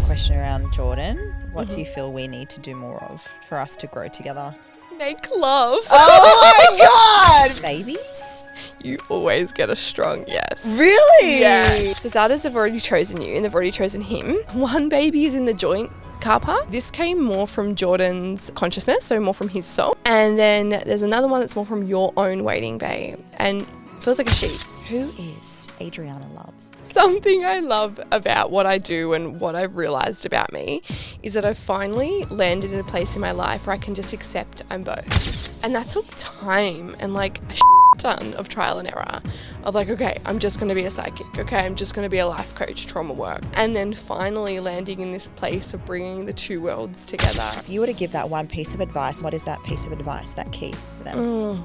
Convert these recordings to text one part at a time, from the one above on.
question around Jordan. What do you feel we need to do more of for us to grow together? Make love. Oh my God! Babies? You always get a strong yes. Really? Yeah. The Zardas have already chosen you and they've already chosen him. One baby is in the joint car park. This came more from Jordan's consciousness, so more from his soul. And then there's another one that's more from your own waiting bay and feels like a she. Who is Adriana Loves? Something I love about what I do and what I've realised about me is that I've finally landed in a place in my life where I can just accept I'm both. And that took time and like a ton of trial and error of like, okay, I'm just going to be a psychic. Okay, I'm just going to be a life coach, trauma work. And then finally landing in this place of bringing the two worlds together. If you were to give that one piece of advice, what is that piece of advice, that key for them?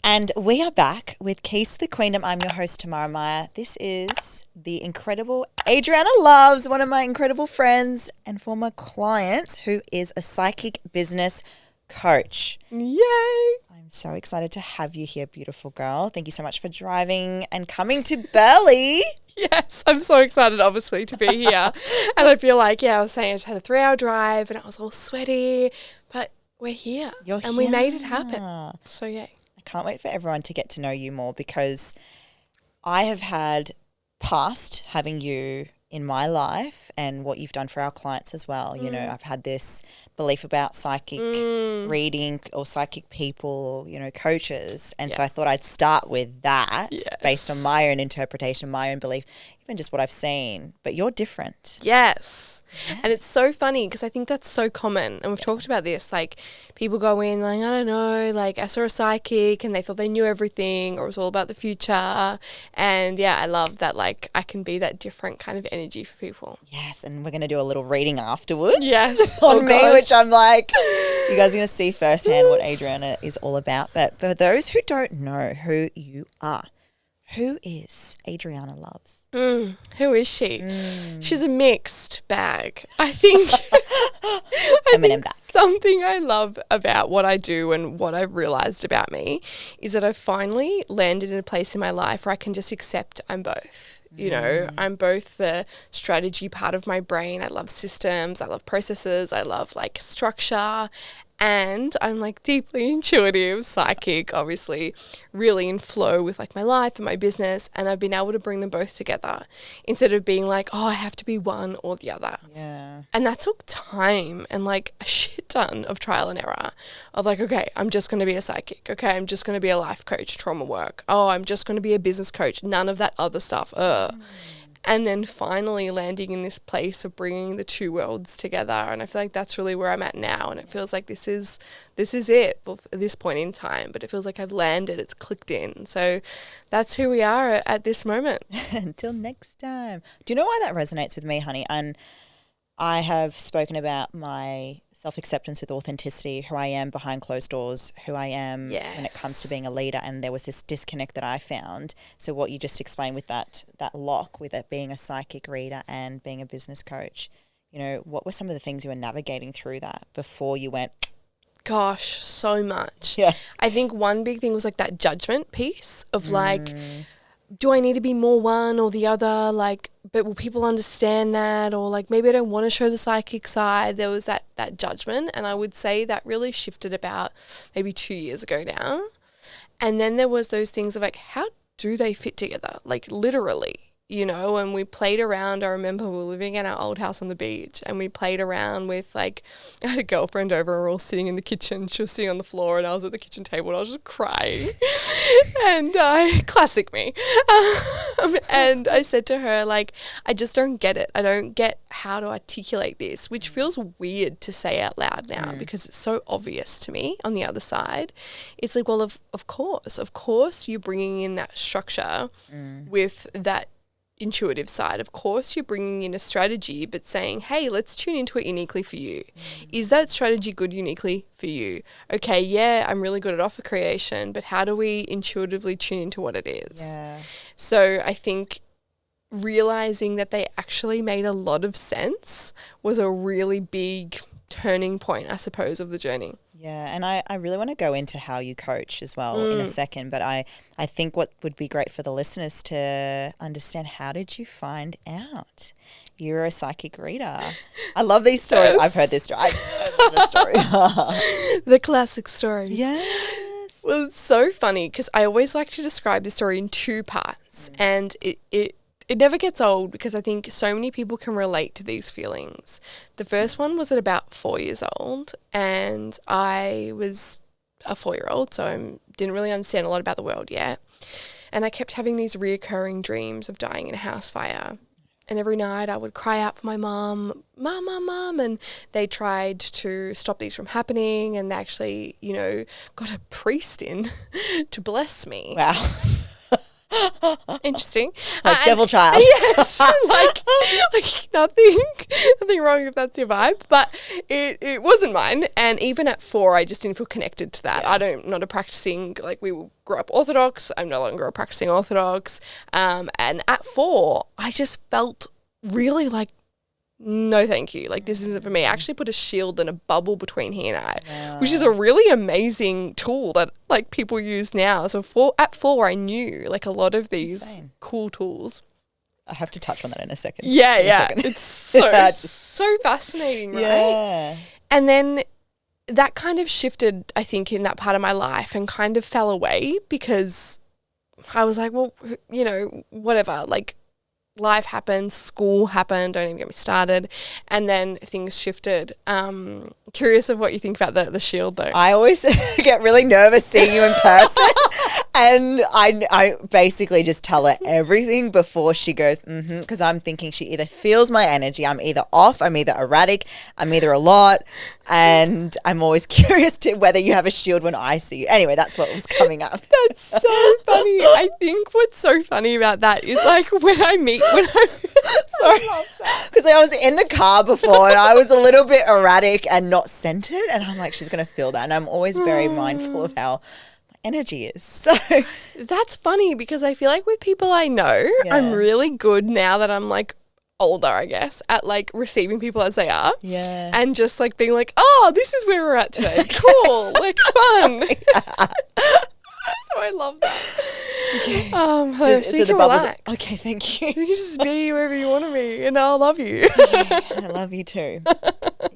And we are back with Keys to the Queendom. I'm your host, Tamara Meyer. This is the incredible Adriana Loves, one of my incredible friends and former clients, who is a psychic business coach. Yay! I'm so excited to have you here, beautiful girl. Thank you so much for driving and coming to Burleigh. Yes, I'm so excited, obviously, to be here. And I feel like, I was saying I just had a 3-hour drive and I was all sweaty, but we're here. You're and here. we made it happen. So, yay. Can't wait for everyone to get to know you more, because I have had past having you in my life and what you've done for our clients as well. You know, I've had this belief about psychic reading or psychic people, you know, coaches. And so I thought I'd start with that based on my own interpretation, my own belief, even just what I've seen. But you're different. Yes. And it's so funny because I think that's so common. And we've talked about this, like people go in like, I don't know, like I saw a psychic and they thought they knew everything or it was all about the future. And I love that, like I can be that different kind of energy for people. Yes. And we're going to do a little reading afterwards. Yes. on me, which I'm like, you guys are going to see firsthand what Adriana is all about. But for those who don't know who you are, who is Adriana Loves? Who is she? She's a mixed bag. I think, something I love about what I do and what I've realised about me is that I've finally landed in a place in my life where I can just accept I'm both. You know, I'm both the strategy part of my brain. I love systems. I love processes. I love like structure. And I'm like deeply intuitive, psychic, obviously, really in flow with like my life and my business. And I've been able to bring them both together instead of being like, oh, I have to be one or the other. Yeah. And that took time and like a shit ton of trial and error of like, okay, I'm just going to be a psychic. Okay, I'm just going to be a life coach, trauma work. Oh, I'm just going to be a business coach. None of that other stuff. And then finally landing in this place of bringing the two worlds together. And I feel like that's really where I'm at now. And it feels like this is it at this point in time. But it feels like I've landed, it's clicked in. So that's who we are at this moment. Until next time. Do you know why that resonates with me, honey? And I have spoken about my self-acceptance with authenticity, who I am behind closed doors, who I am when it comes to being a leader. And there was this disconnect that I found. So what you just explained with that lock, with it being a psychic reader and being a business coach, you know, what were some of the things you were navigating through that before you went? Gosh, so much. Yeah. I think one big thing was like that judgment piece of like, do I need to be more one or the other? Like, but will people understand that? Or like, maybe I don't want to show the psychic side. There was that judgment. And I would say that really shifted about maybe 2 years ago now. And then there was those things of like, how do they fit together? Like literally, you know, and we played around. I remember we were living in our old house on the beach and we played around with like, I had a girlfriend over and we were all sitting in the kitchen. She was sitting on the floor and I was at the kitchen table and I was just crying. And classic me. And I said to her, like, I just don't get it. I don't get how to articulate this, which feels weird to say out loud now because it's so obvious to me on the other side. It's like, well, of course you're bringing in that structure with that intuitive side. Of course you're bringing in a strategy, but saying, hey, let's tune into it uniquely for you. Is that strategy good uniquely for you? Okay, yeah, I'm really good at offer creation, but how do we intuitively tune into what it is? Yeah. So I think realizing that they actually made a lot of sense was a really big turning point, I suppose, of the journey. Yeah, and I really want to go into how you coach as well in a second, but I think what would be great for the listeners to understand, how did you find out you're a psychic reader? I love these stories. Yes. I've heard this story. I love this story. The classic stories. Yes. Well, it's so funny because I always like to describe the story in two parts, and it never gets old because I think so many people can relate to these feelings. The first one was at about 4 years old, and I was a 4-year-old, so I didn't really understand a lot about the world yet. And I kept having these reoccurring dreams of dying in a house fire. And every night I would cry out for my mum, "Mum, mum, mum," and they tried to stop these from happening, and they actually, got a priest in to bless me. Wow. Interesting. Like devil child. Yes. like nothing wrong if that's your vibe. But it wasn't mine. And even at 4, I just didn't feel connected to that. Yeah. I'm not a practicing, we grew up Orthodox. I'm no longer a practicing Orthodox. And at 4, I just felt really like, no, thank you. This isn't for me. I actually put a shield and a bubble between he and I, which is a really amazing tool that people use now. So at 4, I knew a lot of these cool tools. I have to touch on that in a second. Yeah. It's so fascinating, right? Yeah. And then that kind of shifted, I think, in that part of my life and kind of fell away because I was like, well, whatever, life happened, school happened, don't even get me started, and then things shifted. Curious of what you think about the shield though. I always get really nervous seeing you in person, and I basically just tell her everything before she goes, because I'm thinking she either feels my energy, I'm either off, I'm either erratic, I'm either a lot, and I'm always curious to whether you have a shield when I see you. Anyway, that's what was coming up. That's so funny. I think what's so funny about that is sorry, because I was in the car before and I was a little bit erratic and not centered, and I'm like, she's going to feel that, and I'm always very mindful of how my energy is. So that's funny because I feel like with people I know, I'm really good now that I'm older, I guess, at receiving people as they are. Yeah. And just being oh, this is where we're at today. Cool. Fun. So I love that. Okay. So you can relax. Okay, thank you. You can just be wherever you want to be, and I'll love you. I love you too.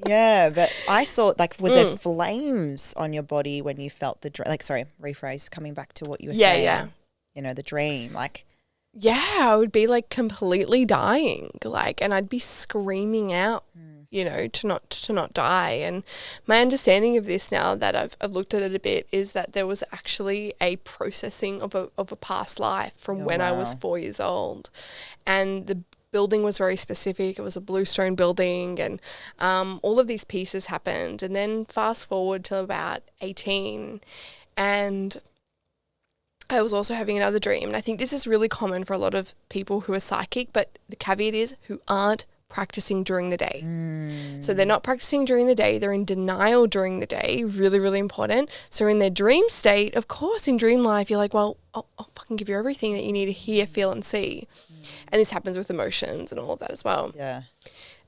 Yeah, but I saw, was there flames on your body when you felt the dream? Rephrase, coming back to what you were saying. Yeah. The dream, Yeah, I would be completely dying, and I'd be screaming out. To not die. And my understanding of this now that I've looked at it a bit is that there was actually a processing of a past life from when I was 4 years old. And the building was very specific. It was a bluestone building, and all of these pieces happened. And then fast forward to about 18, and I was also having another dream. And I think this is really common for a lot of people who are psychic, but the caveat is who aren't practicing during the day. So they're not practicing during the day. They're in denial during the day. Really, really important. So in their dream state, of course, in dream life, you're like, well, I'll fucking give you everything that you need to hear, feel, and see. And this happens with emotions and all of that as well. Yeah.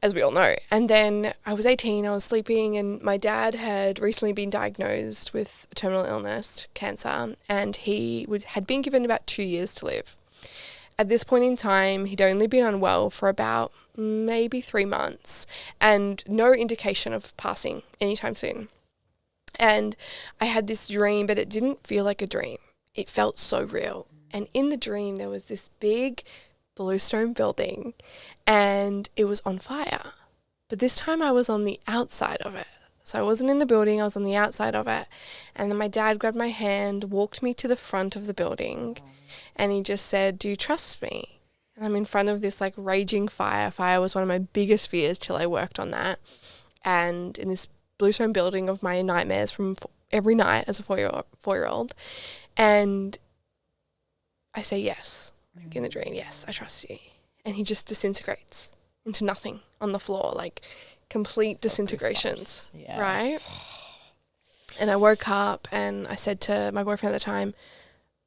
As we all know. And then I was 18, I was sleeping, and my dad had recently been diagnosed with terminal illness, cancer, and he had been given about 2 years to live. At this point in time, he'd only been unwell for about maybe 3 months and no indication of passing anytime soon. And I had this dream, but it didn't feel like a dream. It felt so real. And in the dream, there was this big bluestone building and it was on fire. But this time I was on the outside of it. So I wasn't in the building, I was on the outside of it. And then my dad grabbed my hand, walked me to the front of the building, and he just said, "Do you trust me?" And I'm in front of this raging fire. Fire was one of my biggest fears till I worked on that. And in this bluestone building of my nightmares from every night as a four-year-old. And I say yes, in the dream, yes, I trust you. And he just disintegrates into nothing on the floor, complete disintegrations, right? And I woke up and I said to my boyfriend at the time,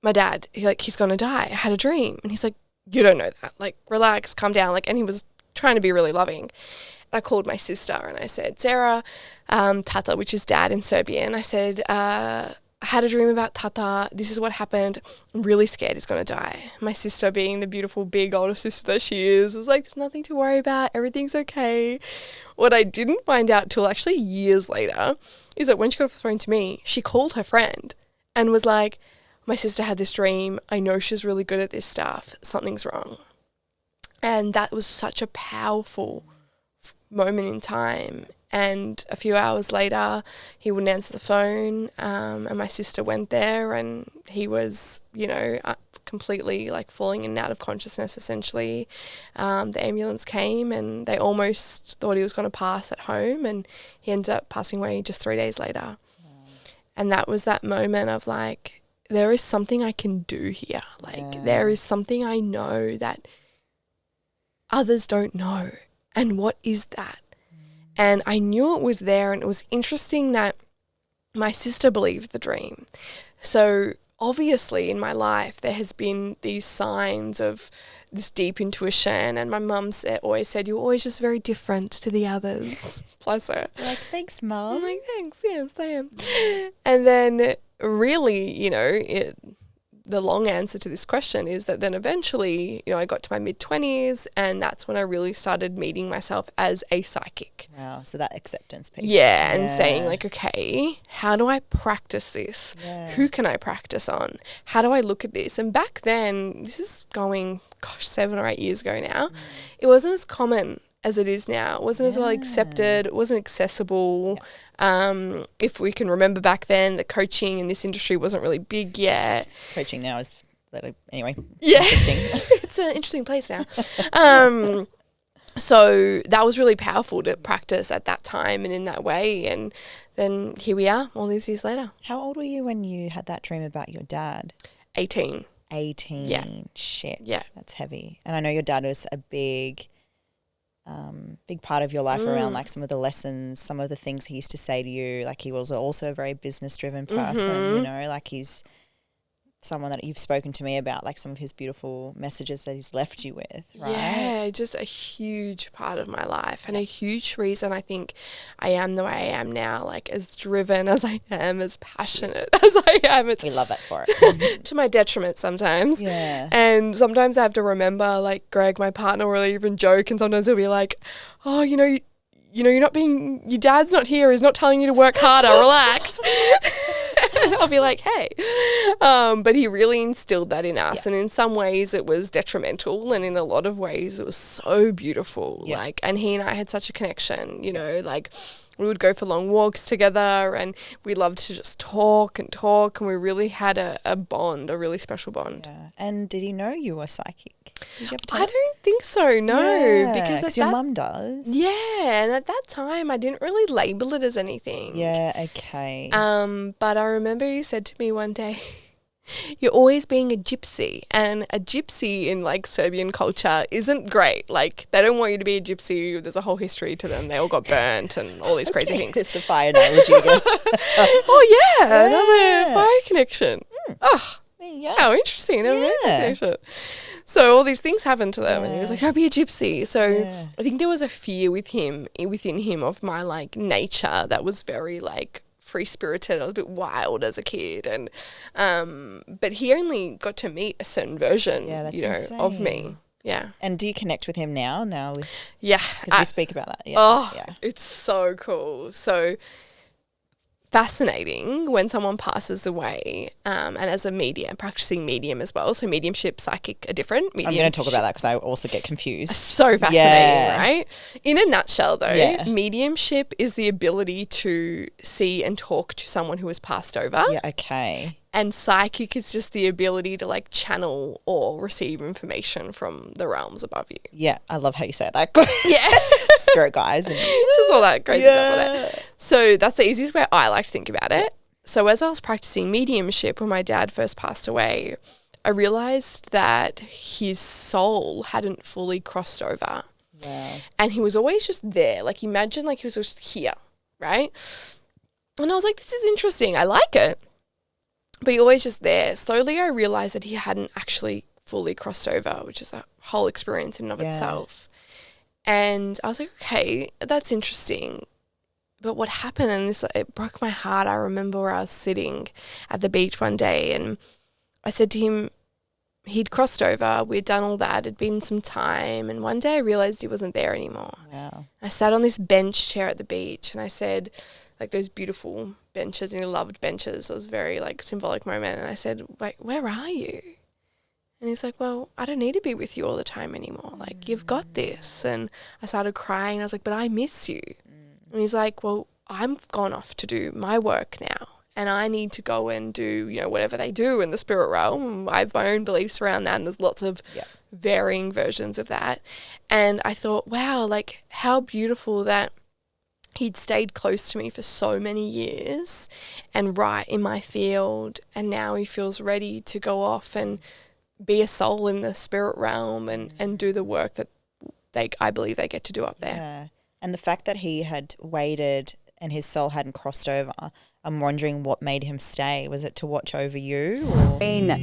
my dad, he's going to die. I had a dream. And he's like, "You don't know that. Relax, calm down." And he was trying to be really loving. I called my sister and I said, Sarah, Tata, which is dad in Serbian, I said, I had a dream about Tata. This is what happened. I'm really scared he's going to die. My sister, being the beautiful, big older sister that she is, was like, there's nothing to worry about. Everything's okay. What I didn't find out till actually years later is that when she got off the phone to me, she called her friend and was like, my sister had this dream. I know she's really good at this stuff. Something's wrong. And that was such a powerful moment in time. And a few hours later, he wouldn't answer the phone, and my sister went there, and he was, completely like falling in and out of consciousness, essentially. The ambulance came, and they almost thought he was going to pass at home, and he ended up passing away just 3 days later. And that was that moment of like, there is something I can do here. Like, there is something I know that others don't know. And what is that? And I knew it was there, and it was interesting that my sister believed the dream. So obviously in my life there has been these signs of this deep intuition, and my mum always said, you're always just very different to the others. Bless her. You're like, thanks, Mum. I'm like, thanks, yes, I am. And then really, the long answer to this question is that then eventually, I got to my mid-20s, and that's when I really started meeting myself as a psychic. Wow, so that acceptance piece. Yeah, and saying like, okay, how do I practice this? Yeah. Who can I practice on? How do I look at this? And back then, this is going, 7 or 8 years ago now, it wasn't as common as it is now. It wasn't as well accepted. It wasn't accessible. Yeah. If we can remember back then, the coaching in this industry wasn't really big yet. Coaching now is, anyway, interesting. It's an interesting place now. So that was really powerful to practice at that time and in that way. And then here we are all these years later. How old were you when you had that dream about your dad? 18. 18. Yeah. Shit. Yeah. That's heavy. And I know your dad was a big part of your life around like some of the lessons, some of the things he used to say to you. Like, he was also a very business driven person, like he's someone that you've spoken to me about, like some of his beautiful messages that he's left you with, right? Yeah, just a huge part of my life, and a huge reason I think I am the way I am now, like as driven as I am, as passionate as I am. We love it for it. To my detriment sometimes. Yeah. And sometimes I have to remember, like Greg, my partner, will even joke, and sometimes he'll be like, oh, you're not being, your dad's not here, he's not telling you to work harder, relax. And I'll be like, hey. But he really instilled that in us. Yeah. And in some ways it was detrimental, and in a lot of ways it was so beautiful. Yeah. Like, and he and I had such a connection, like we would go for long walks together, and we loved to just talk, and we really had a bond, a really special bond. Yeah. And did he know you were psychic? Did you ever tell I don't think so, no. Because your mum does. Yeah, and at that time I didn't really label it as anything. Yeah, okay. But I remember he said to me one day, you're always being a gypsy, and a gypsy in like Serbian culture isn't great. Like, they don't want you to be a gypsy. There's a whole history to them. They all got burnt and all these crazy things. It's a fire analogy again. Oh yeah, another fire connection. Oh, yeah. How interesting. Connection. So all these things happened to them, and he was like, "Don't be a gypsy." So I think there was a fear within him of my like nature that was very like free-spirited. I was a bit wild as a kid, and but he only got to meet a certain version, of me. Yeah. And do you connect with him now? Yeah, because we speak about that. It's so cool. So fascinating when someone passes away, and as a practicing medium as well. So mediumship, psychic are different. I'm going to talk about that because I also get confused. So fascinating, right? In a nutshell though, mediumship is the ability to see and talk to someone who has passed over. Yeah, okay. And psychic is just the ability to like channel or receive information from the realms above you. Yeah, I love how you say that. Yeah. Spirit guys. And just all that crazy stuff like that. So that's the easiest way I like to think about it. So as I was practicing mediumship when my dad first passed away, I realised that his soul hadn't fully crossed over. Wow. And he was always just there. Like, imagine like he was just here, right? And I was like, this is interesting. I like it. But you're always just there. Slowly I realised that he hadn't actually fully crossed over, which is a whole experience in and of itself. And I was like, okay, that's interesting. But what happened, and this, it broke my heart. I remember where I was sitting at the beach one day and I said to him, he'd crossed over, we'd done all that, it'd been some time, and one day I realised he wasn't there anymore. Wow. I sat on this bench chair at the beach and I said, like those beautiful benches, and he loved benches. It was a very like symbolic moment. And I said, wait, where are you? And he's like, well, I don't need to be with you all the time anymore. Like, you've got this. And I started crying. I was like, but I miss you. And he's like, well, I'm gone off to do my work now. And I need to go and do, you know, whatever they do in the spirit realm. I have my own beliefs around that. And there's lots of varying versions of that. And I thought, wow, like how beautiful that he'd stayed close to me for so many years and right in my field. And now he feels ready to go off and be a soul in the spirit realm and do the work that I believe they get to do up there. Yeah. And the fact that he had waited and his soul hadn't crossed over, I'm wondering what made him stay. Was it to watch over you? Or?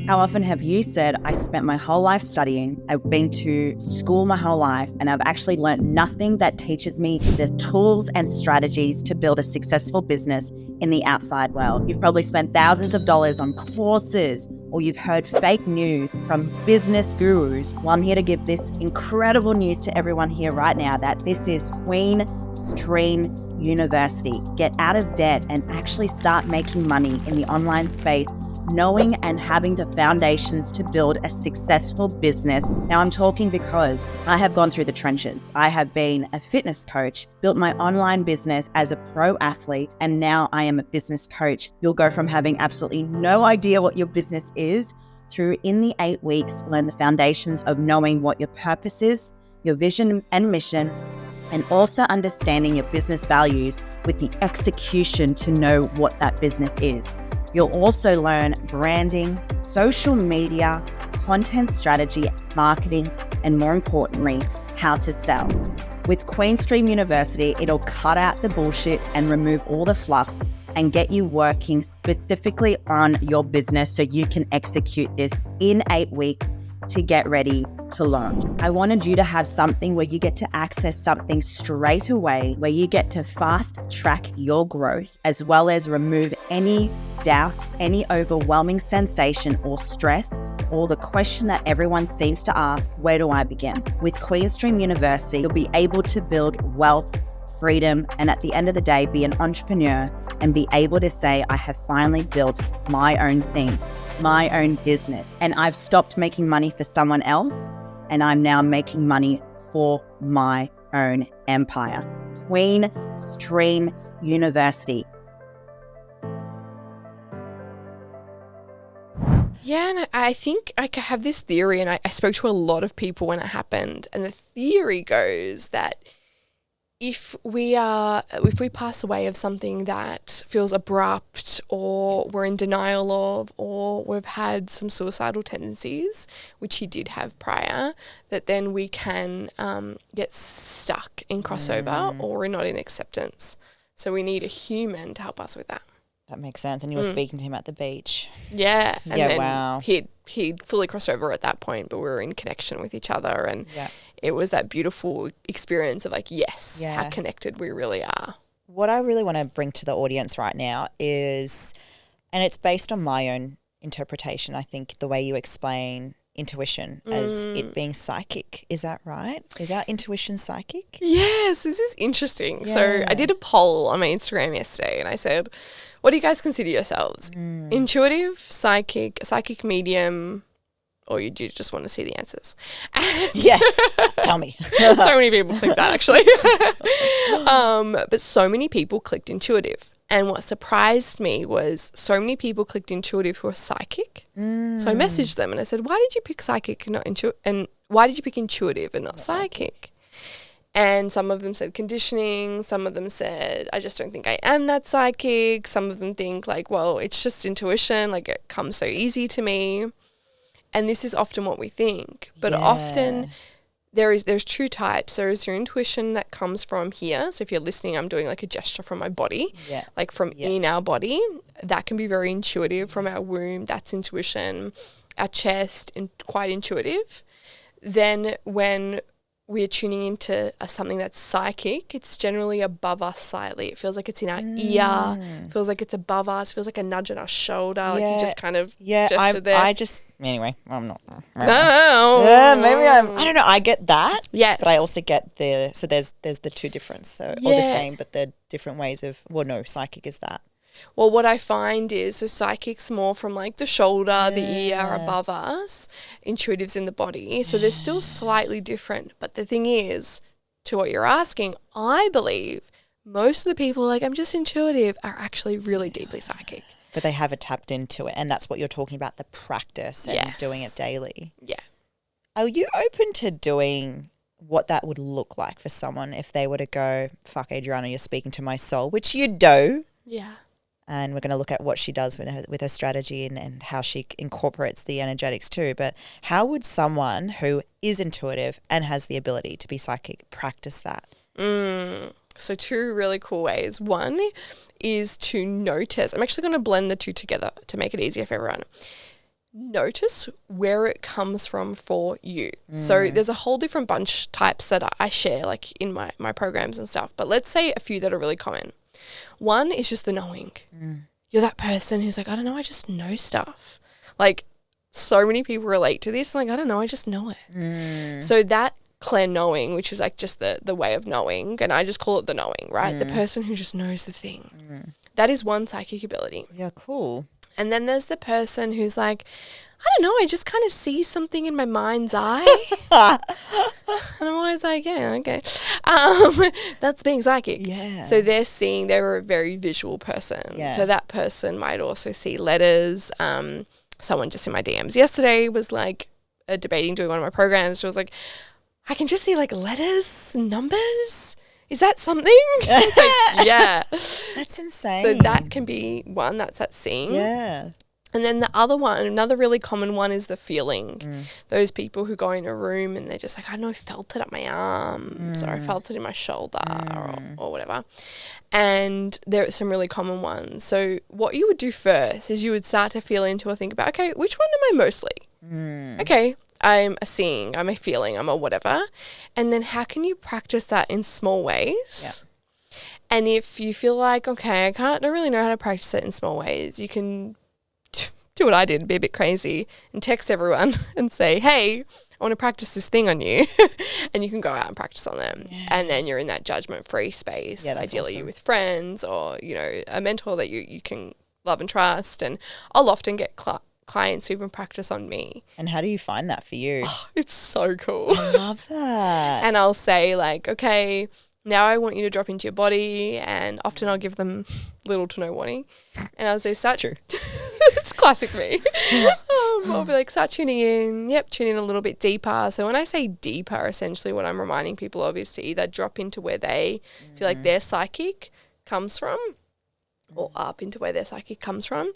How often have you said, I spent my whole life studying, I've been to school my whole life, and I've actually learned nothing that teaches me the tools and strategies to build a successful business in the outside world. You've probably spent thousands of dollars on courses, or you've heard fake news from business gurus. Well, I'm here to give this incredible news to everyone here right now that this is Queendom University. Get out of debt and actually start making money in the online space, knowing and having the foundations to build a successful business. Now I'm talking because I have gone through the trenches. I have been a fitness coach, built my online business as a pro athlete, and now I am a business coach. You'll go from having absolutely no idea what your business is through, in the 8 weeks, learn the foundations of knowing what your purpose is, your vision and mission, and also understanding your business values with the execution to know what that business is. You'll also learn branding, social media, content strategy, marketing, and more importantly, how to sell. With Queendom University, it'll cut out the bullshit and remove all the fluff and get you working specifically on your business so you can execute this in 8 weeks to get ready to launch. I wanted you to have something where you get to access something straight away, where you get to fast track your growth, as well as remove any doubt, any overwhelming sensation or stress, or the question that everyone seems to ask, where do I begin? With Queendom University, you'll be able to build wealth, freedom, and at the end of the day, be an entrepreneur and be able to say, I have finally built my own thing, my own business. And I've stopped making money for someone else, and I'm now making money for my own empire. Queendom University. Yeah, and I think I have this theory, and I spoke to a lot of people when it happened, and the theory goes that if we pass away of something that feels abrupt, or we're in denial of, or we've had some suicidal tendencies, which he did have prior, that then we can get stuck in crossover or we're not in acceptance. So we need a human to help us with that. That makes sense. And you were speaking to him at the beach. Yeah. And then wow. He'd fully crossed over at that point, but we were in connection with each other, and it was that beautiful experience of like, yes, how connected we really are. What I really want to bring to the audience right now is, and it's based on my own interpretation, I think, the way you explain intuition as it being psychic. Is that right? Is our intuition psychic? Yes, this is interesting. So I did a poll on my Instagram yesterday, and I said, what do you guys consider yourselves? Intuitive, psychic medium, or you do just want to see the answers? Yeah, tell me. So many people clicked that, actually. But so many people clicked intuitive. And what surprised me was so many people clicked intuitive who are psychic. So I messaged them and I said, why did you pick psychic and not intuitive? And why did you pick intuitive and not psychic? And some of them said conditioning. Some of them said, I just don't think I am that psychic. Some of them think like, well, it's just intuition. Like it comes so easy to me. And this is often what we think. But often there's two types. There is your intuition that comes from here. So if you're listening, I'm doing like a gesture from my body, like from in our body. That can be very intuitive. From our womb, that's intuition. Our chest, quite intuitive. Then when we're tuning into something that's psychic, it's generally above us slightly. It feels like it's in our ear. It feels like it's above us. It feels like a nudge on our shoulder. Like you just kind of gestured there. Anyway, I'm not. No. Yeah, maybe I don't know. I get that. Yes. But I also get so there's the two difference. So, or the same, but they're different ways of, well, no, psychic is that. Well, what I find is, so psychic's more from like the shoulder, the ear above us, intuitive's in the body. So they're still slightly different. But the thing is, to what you're asking, I believe most of the people like, I'm just intuitive, are actually really deeply psychic. But they haven't tapped into it. And that's what you're talking about, the practice and doing it daily. Yeah. Are you open to doing what that would look like for someone if they were to go, fuck, Adriana, you're speaking to my soul, which you do. Yeah. And we're going to look at what she does with her strategy and how she incorporates the energetics too. But how would someone who is intuitive and has the ability to be psychic practice that? So two really cool ways. One is to notice. I'm actually going to blend the two together to make it easier for everyone. Notice where it comes from for you. So there's a whole different bunch types that I share like in my programs and stuff. But let's say a few that are really common. One is just the knowing. You're that person who's like, I don't know, I just know stuff. Like so many people relate to this. Like, I don't know, I just know it. So that clear knowing, which is like just the way of knowing, and I just call it the knowing, right? The person who just knows the thing. That is one psychic ability. Yeah, cool. And then there's the person who's like, I don't know, I just kind of see something in my mind's eye. And I'm always like, yeah, okay. That's being psychic. Yeah. So they're a very visual person. Yeah. So that person might also see letters. Someone just in my DMs yesterday was like debating doing one of my programs. She was like, I can just see like letters and numbers. Is that something? I was like, yeah. That's insane. So that can be one, that's that seeing. Yeah. And then the other one, another really common one is the feeling. Those people who go in a room and they're just like, I don't know, I felt it up my arms or I felt it in my shoulder or whatever. And there are some really common ones. So what you would do first is you would start to feel into or think about, okay, which one am I mostly? Okay, I'm a seeing, I'm a feeling, I'm a whatever. And then how can you practice that in small ways? Yeah. And if you feel like, okay, I don't really know how to practice it in small ways, you can do what I did, be a bit crazy and text everyone and say, hey, I want to practice this thing on you. And you can go out and practice on them. Yeah. And then you're in that judgment-free space. Yeah, ideally awesome. You're with friends or, you know, a mentor that you can love and trust. And I'll often get clients who even practice on me. And how do you find that for you? Oh, it's so cool. I love that. And I'll say like, okay, now I want you to drop into your body, and often I'll give them little to no warning. And I'll say, start. It's true. It's classic me. I'll be like, start tuning in. Yep, tune in a little bit deeper. So when I say deeper, essentially what I'm reminding people of is to either drop into where they feel like their psychic comes from or up into where their psychic comes from.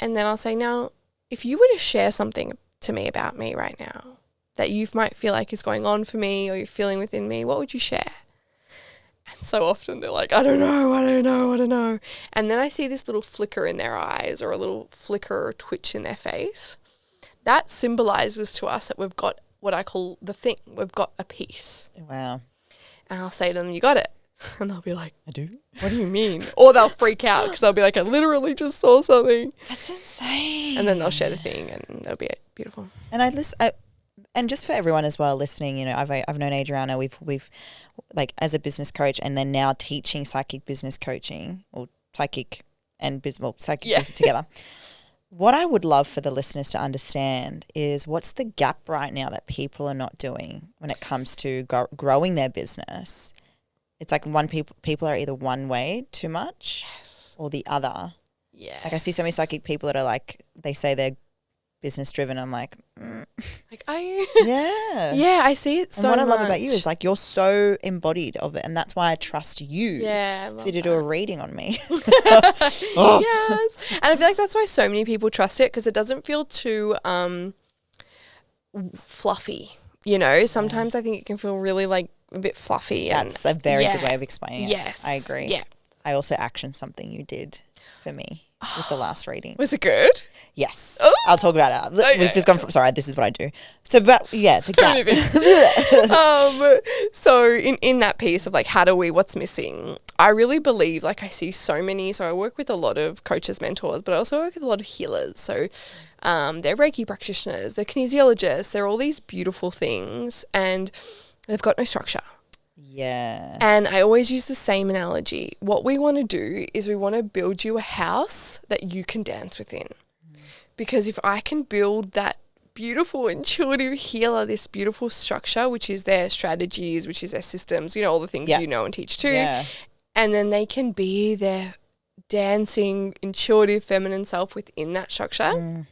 And then I'll say, now, if you were to share something to me about me right now that you might feel like is going on for me or you're feeling within me, what would you share? And so often they're like, I don't know. And then I see this little flicker in their eyes or a little flicker or twitch in their face. That symbolizes to us that we've got what I call the thing. We've got a piece. Wow. And I'll say to them, you got it. And they'll be like, I do? What do you mean? Or they'll freak out because I'll be like, I literally just saw something. That's insane. And then they'll share the thing and it'll be beautiful. And and just for everyone as well listening, you know, I've known Adriana. We've like as a business coach, and then now teaching psychic business coaching or psychic and psychic business together. What I would love for the listeners to understand is what's the gap right now that people are not doing when it comes to growing their business. It's like people are either one way too much or the other. Yeah. Like I see so many psychic people that are like, they say they're business driven. I'm like, like, are you? Yeah. Yeah, I see it so much. And what I love about you is like you're so embodied of it, and that's why I trust you. Yeah, I love for you to do a reading on me. Yes. And I feel like that's why so many people trust it, because it doesn't feel too fluffy. You know, sometimes I think it can feel really like a bit fluffy. That's a very good way of explaining it. Yes. I agree. Yeah. I also actioned something you did for me with the last reading. Was it good? Yes. Oh. I'll talk about it. Okay. We've just gone from, sorry, this is what I do. So, but yeah, it's a gap. So in that piece of like, what's missing? I really believe, like I see so many, so I work with a lot of coaches, mentors, but I also work with a lot of healers. So they're Reiki practitioners, they're kinesiologists, they're all these beautiful things and they've got no structure. Yeah. And I always use the same analogy. What we want to do is we want to build you a house that you can dance within. Because if I can build that beautiful intuitive healer, this beautiful structure, which is their strategies, which is their systems, all the things you know and teach too. Yeah. And then they can be their dancing, intuitive, feminine self within that structure.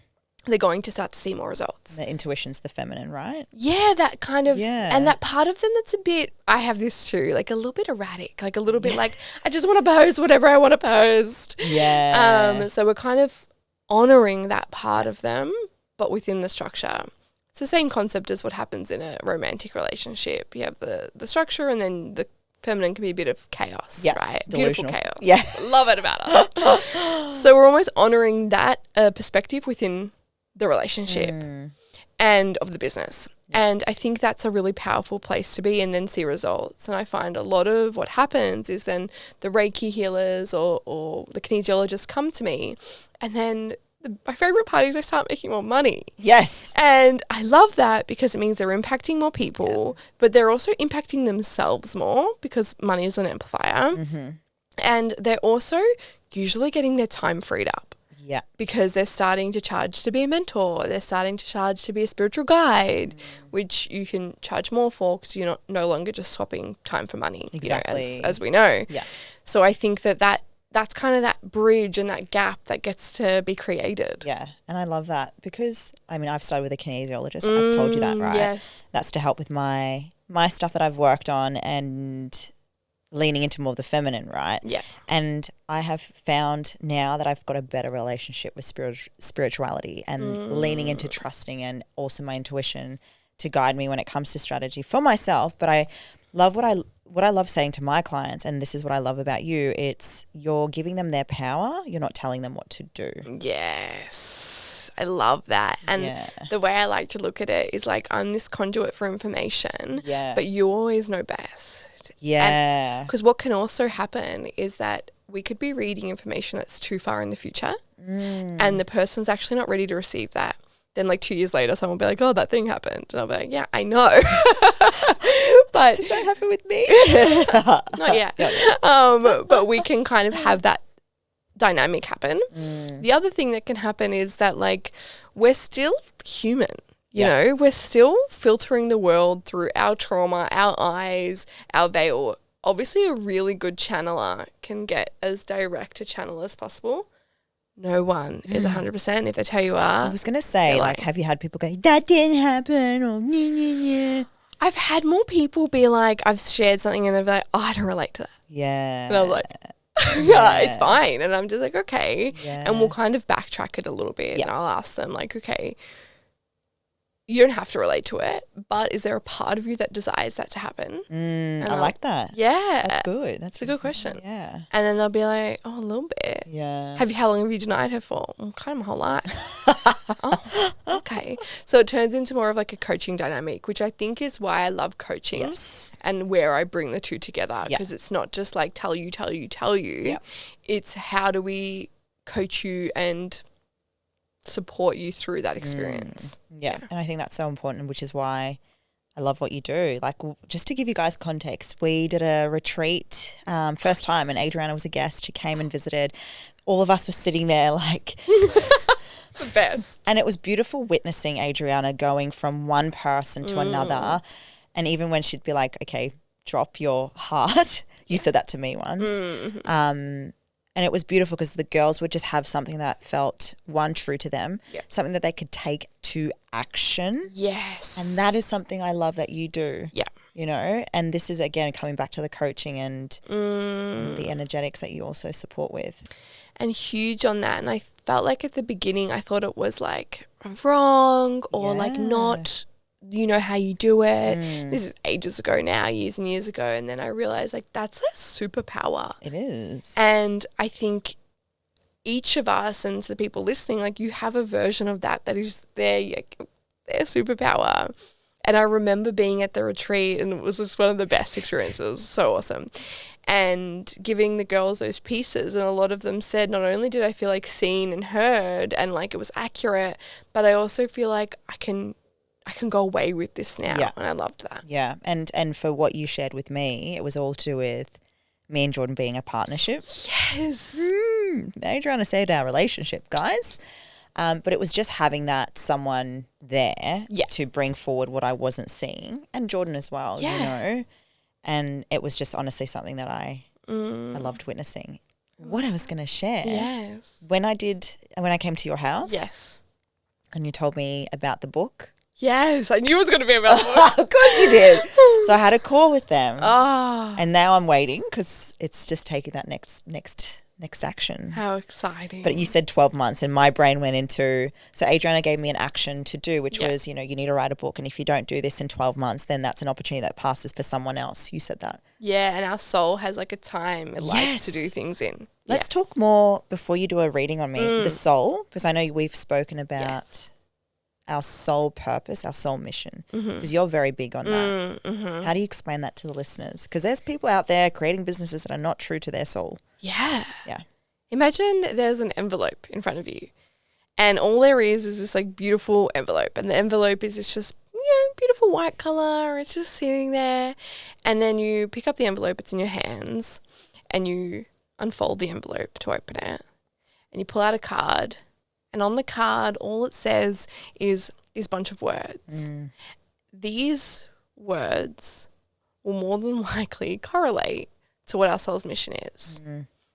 They're going to start to see more results. The intuition's the feminine, right? Yeah, that kind of, and that part of them that's a bit, I have this too, like a little bit erratic, like a little bit like, I just want to post whatever I want to post. Yeah. So we're kind of honoring that part of them, but within the structure. It's the same concept as what happens in a romantic relationship. You have the structure and then the feminine can be a bit of chaos, right? Delusional. Beautiful chaos. Yeah. Love it about us. So we're almost honoring that perspective within the relationship and of the business. And I think that's a really powerful place to be and then see results. And I find a lot of what happens is then the Reiki healers or the kinesiologists come to me and then my favorite part is I start making more money. Yes. And I love that because it means they're impacting more people, but they're also impacting themselves more because money is an amplifier. And they're also usually getting their time freed up. Yeah. Because they're starting to charge to be a mentor. They're starting to charge to be a spiritual guide, which you can charge more for because you're no longer just swapping time for money, exactly. As we know. Yeah. So I think that's kind of that bridge and that gap that gets to be created. Yeah. And I love that because, I mean, I've started with a kinesiologist. I've told you that, right? Yes. That's to help with my stuff that I've worked on and leaning into more of the feminine, right? Yeah. And I have found now that I've got a better relationship with spirituality and leaning into trusting and also my intuition to guide me when it comes to strategy for myself. But I love what I love saying to my clients, and this is what I love about you, it's you're giving them their power, you're not telling them what to do. Yes. I love that. And the way I like to look at it is like I'm this conduit for information, but you always know best. Yeah. Because what can also happen is that we could be reading information that's too far in the future and the person's actually not ready to receive that. Then like 2 years later, someone will be like, oh, that thing happened. And I'll be like, yeah, I know. But does that happen with me? Not yet. But we can kind of have that dynamic happen. The other thing that can happen is that like we're still human. You know, we're still filtering the world through our trauma, our eyes, our veil. Obviously, a really good channeler can get as direct a channel as possible. No one is 100%. If they tell you are. I was going to say, like, have you had people go, that didn't happen, or yeah. I've had more people be like, I've shared something and they're like, oh, I don't relate to that. Yeah. And I'm like, yeah, it's fine. And I'm just like, okay. Yeah. And we'll kind of backtrack it a little bit. And I'll ask them like, okay, you don't have to relate to it, but is there a part of you that desires that to happen? I like that. Yeah. That's good. That's a good question. Yeah. And then they'll be like, oh, a little bit. Yeah. How long have you denied her for? Kind of my whole life. Oh, okay. So it turns into more of like a coaching dynamic, which I think is why I love coaching and where I bring the two together because it's not just like tell you. It's how do we coach you and support you through that experience. And I think that's so important, which is why I love what you do. Like, just to give you guys context, we did a retreat first time and Adriana was a guest. She came and visited. All of us were sitting there like the best. And it was beautiful witnessing Adriana going from one person to another. And even when she'd be like, okay, drop your heart. You said that to me once. And it was beautiful because the girls would just have something that felt, one, true to them, something that they could take to action. Yes. And that is something I love that you do. Yeah. You know, and this is, again, coming back to the coaching and the energetics that you also support with. And huge on that. And I felt like at the beginning, I thought it was like wrong or like not, you know, how you do it. This is ages ago now, years and years ago. And then I realized like that's a superpower. It is. And I think each of us and to the people listening, like you have a version of that is their superpower. And I remember being at the retreat and it was just one of the best experiences. So awesome. And giving the girls those pieces, and a lot of them said, not only did I feel like seen and heard and like it was accurate, but I also feel like I can go away with this now. Yeah. And I loved that. Yeah. And for what you shared with me, it was all to do with me and Jordan being a partnership. Yes. Adriana saved our relationship, guys. But it was just having that someone there to bring forward what I wasn't seeing, and Jordan as well, you know. And it was just honestly something that I loved witnessing. What I was going to share. Yes. When I came to your house. Yes. And you told me about the book. Yes. I knew it was going to be about the book. Of course you did. So I had a call with them. Oh. And now I'm waiting because it's just taking that next action. How exciting. But you said 12 months and my brain went into, so Adriana gave me an action to do, which was, you know, you need to write a book. And if you don't do this in 12 months, then that's an opportunity that passes for someone else. You said that. Yeah. And our soul has like a time it likes to do things in. Let's talk more before you do a reading on me. The soul, because I know we've spoken about our soul purpose, our soul mission, because you're very big on that. How do you explain that to the listeners? Because there's people out there creating businesses that are not true to their soul. Yeah. Yeah. Imagine there's an envelope in front of you and all there is this like beautiful envelope, and the envelope is just, you know, beautiful white color. It's just sitting there, and then you pick up the envelope, it's in your hands, and you unfold the envelope to open it, and you pull out a card, and on the card all it says is this bunch of words. These words will more than likely correlate to what our soul's mission is.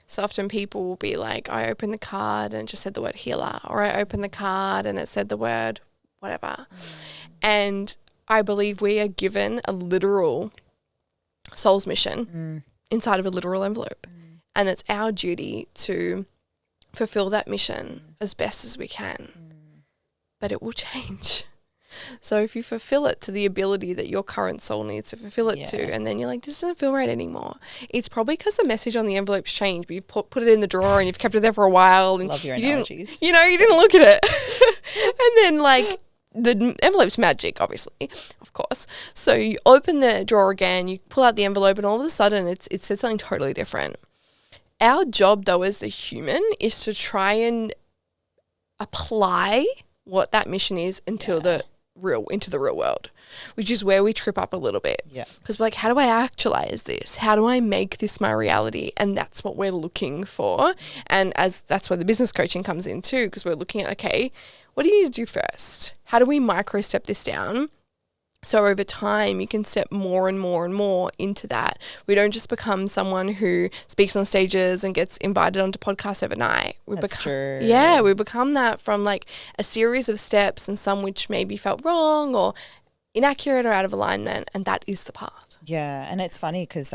So often people will be like, I opened the card and it just said the word healer, or I opened the card and it said the word whatever. And I believe we are given a literal soul's mission inside of a literal envelope. And it's our duty to fulfill that mission as best as we can. But it will change. So if you fulfill it to the ability that your current soul needs to fulfill it to, and then you're like, this doesn't feel right anymore, it's probably because the message on the envelope's changed, but you've put it in the drawer and you've kept it there for a while. And Love your analogies. You didn't look at it. And then like the envelope's magic, obviously, of course. So you open the drawer again, you pull out the envelope, and all of a sudden it says something totally different. Our job though as the human is to try and apply what that mission is into the real world, which is where we trip up a little bit. Yeah. Because we're like, how do I actualize this? How do I make this my reality? And that's what we're looking for. And that's where the business coaching comes in too, because we're looking at, okay, what do you need to do first? How do we micro step this down? So over time, you can step more and more and more into that. We don't just become someone who speaks on stages and gets invited onto podcasts overnight. That's true. Yeah, we become that from like a series of steps, and some which maybe felt wrong or inaccurate or out of alignment, and that is the path. Yeah, and it's funny because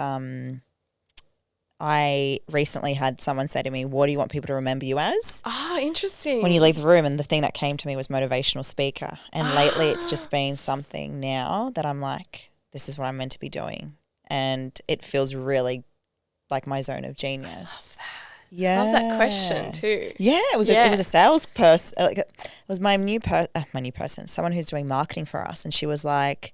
I recently had someone say to me, what do you want people to remember you as? Interesting. When you leave the room, and the thing that came to me was motivational speaker. And lately it's just been something now that I'm like, this is what I'm meant to be doing. And it feels really like my zone of genius. I love that. Yeah. I love that question too. Yeah, it was a salesperson. It was my new person, someone who's doing marketing for us. And she was like,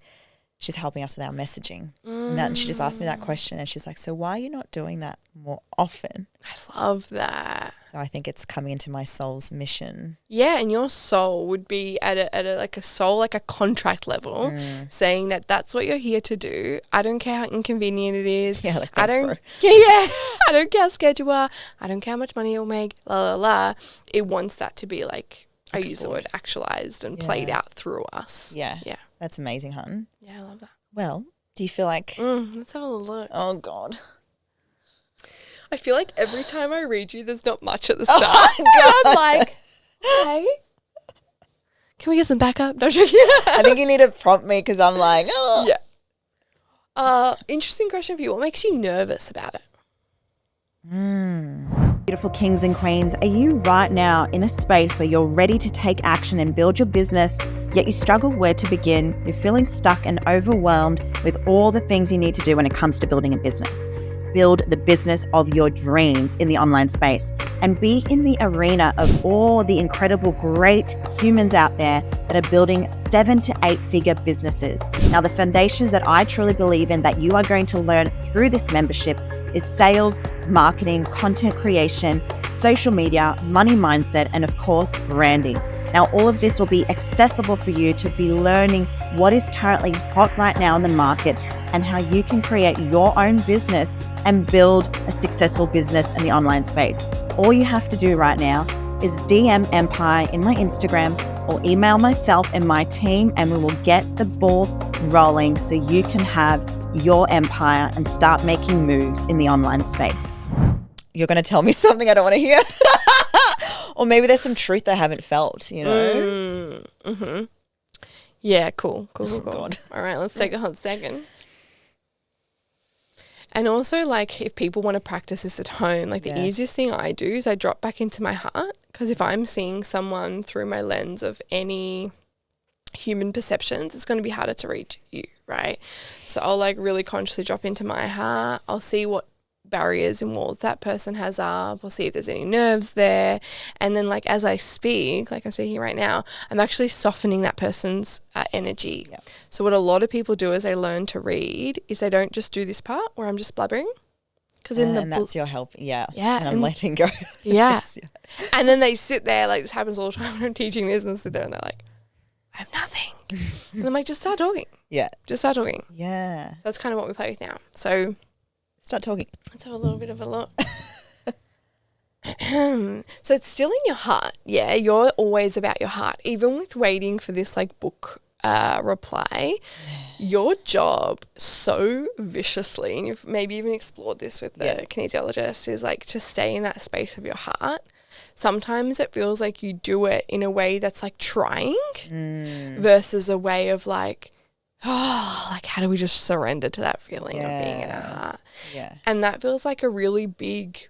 she's helping us with our messaging. And she just asked me that question, and she's like, so why are you not doing that more often? I love that. So I think it's coming into my soul's mission. Yeah, and your soul would be at a contract level, saying that that's what you're here to do. I don't care how inconvenient it is. Yeah, like thanks, bro. Yeah. I don't care how scared you are. I don't care how much money you'll make. La la la. It wants that to be like, I use the word actualized and played out through us. Yeah. Yeah. That's amazing, hun. Yeah, I love that. Well, do you feel like... let's have a look. Oh, God. I feel like every time I read you, there's not much at the start. Oh, I'm like, hey, can we get some backup? No, joking. I think you need to prompt me because I'm like, oh. Yeah. Interesting question for you. What makes you nervous about it? Beautiful kings and queens, are you right now in a space where you're ready to take action and build your business, yet you struggle where to begin? You're feeling stuck and overwhelmed with all the things you need to do when it comes to building a business. build the business of your dreams in the online space and be in the arena of all the incredible, great humans out there that are building 7 to 8 figure businesses. Now, the foundations that I truly believe in that you are going to learn through this membership is sales, marketing, content creation, social media, money mindset, and of course, branding. Now, all of this will be accessible for you to be learning what is currently hot right now in the market and how you can create your own business and build a successful business in the online space. All you have to do right now is DM Empire in my Instagram or email myself and my team, and we will get the ball rolling so you can have your empire and start making moves in the online space. You're going to tell me something I don't want to hear. Or maybe there's some truth I haven't felt, you know? Mm-hmm. Yeah, cool. God. All right, let's take a hot second. And also, like, if people want to practice this at home, like the easiest thing I do is I drop back into my heart, because if I'm seeing someone through my lens of any human perceptions, it's going to be harder to reach you, right? So I'll like really consciously drop into my heart. I'll see what barriers and walls that person has up. I'll see if there's any nerves there. And then like as I speak, like I'm speaking right now, I'm actually softening that person's energy. Yep. So what a lot of people do as they learn to read is they don't just do this part where I'm just blubbering. And that's your help. Yeah. And I'm letting go. Yeah. And then they sit there, like this happens all the time when I'm teaching this, and sit there and they're like, I have nothing. And I'm like, just start talking. Yeah. Just start talking. Yeah. So that's kind of what we play with now. So start talking. Let's have a little bit of a look. So it's still in your heart. Yeah. You're always about your heart. Even with waiting for this like book reply, your job so viciously, and you've maybe even explored this with the kinesiologist, is like to stay in that space of your heart. Sometimes it feels like you do it in a way that's like trying versus a way of like, oh, like how do we just surrender to that feeling of being in our heart? Yeah. And that feels like a really big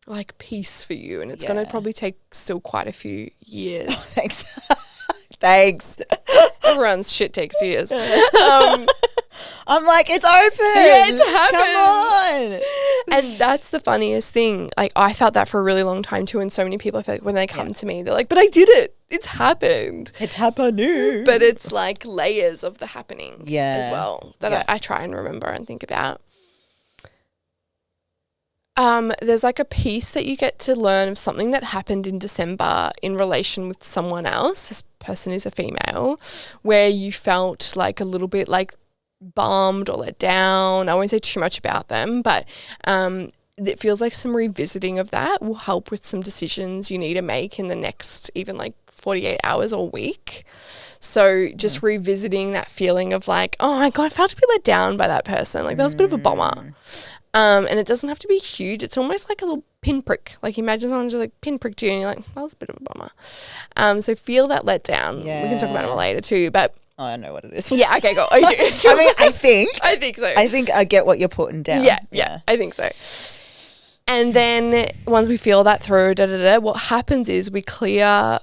like piece for you, and it's going to probably take still quite a few years. Oh, thanks. Thanks. Everyone's shit takes years. I'm like, it's open. Yeah, it's happened. Come on. And that's the funniest thing. Like, I felt that for a really long time too. And so many people, I feel like when they come to me, they're like, but I did it. It's happened. It's happening. But it's like layers of the happening as well that I try and remember and think about. There's like a piece that you get to learn of something that happened in December in relation with someone else. This person is a female, where you felt like a little bit like bummed or let down. I won't say too much about them, but it feels like some revisiting of that will help with some decisions you need to make in the next even like 48 hours or week. So just revisiting that feeling of like, oh my God, I felt a bit let down by that person. Like that was a bit of a bummer. And it doesn't have to be huge. It's almost like a little pinprick. Like imagine someone just like pinpricked you and you're like, that was a bit of a bummer. So feel that let down. Yeah. We can talk about it more later too, but oh, I know what it is. Yeah, okay, go. Oh, you do. I mean, I think so. I think I get what you're putting down. Yeah, I think so. And then once we feel that through, what happens is we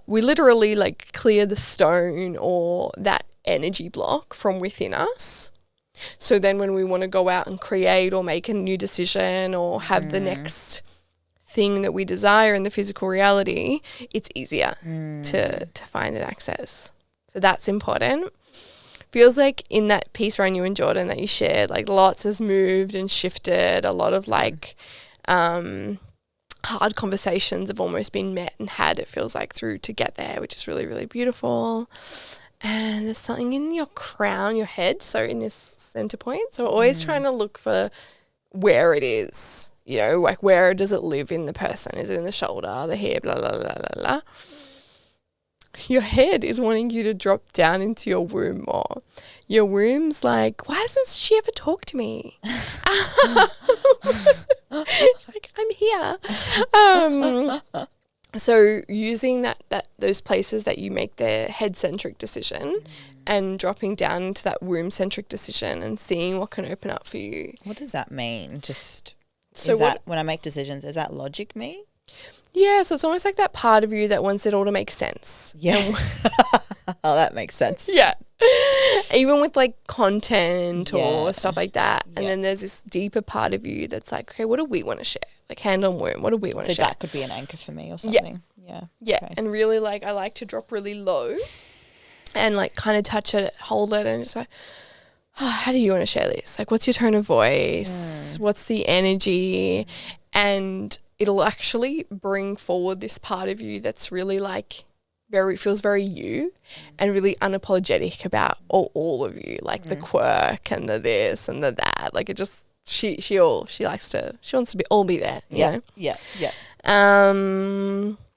literally like clear the stone or that energy block from within us. So then when we want to go out and create or make a new decision or have the next thing that we desire in the physical reality, it's easier to find and access. So that's important. Feels like in that piece around you and Jordan that you shared, like lots has moved and shifted. A lot of like hard conversations have almost been met and had, it feels like, through to get there, which is really, really beautiful. And there's something in your crown, your head, so in this center point. So we're always trying to look for where it is, you know, like where does it live in the person? Is it in the shoulder, the hair, blah, blah, blah, blah, blah. Your head is wanting you to drop down into your womb more. Your womb's like, why doesn't she ever talk to me? It's like, I'm here. So using those places that you make the head-centric decision and dropping down into that womb-centric decision and seeing what can open up for you. What does that mean? When I make decisions, is that logic me? Yeah, so it's almost like that part of you that wants it all to make sense. Yeah. Oh, that makes sense. Yeah. even with like content or Yeah. stuff like that. And Yeah. then there's this deeper part of you that's like, okay, what do we want to share? Like hand on womb, what do we want to So share? that could be an anchor for me or something. Yeah. Yeah, Okay. and really like I like to drop really low and like kind of touch it, hold it, and just like, how do you want to share this? Like, what's your tone of voice? What's the energy? And it'll actually bring forward this part of you that's really like feels very you and really unapologetic about all of you, like the quirk and the this and the that. Like it just she wants to be there. You know? Yeah.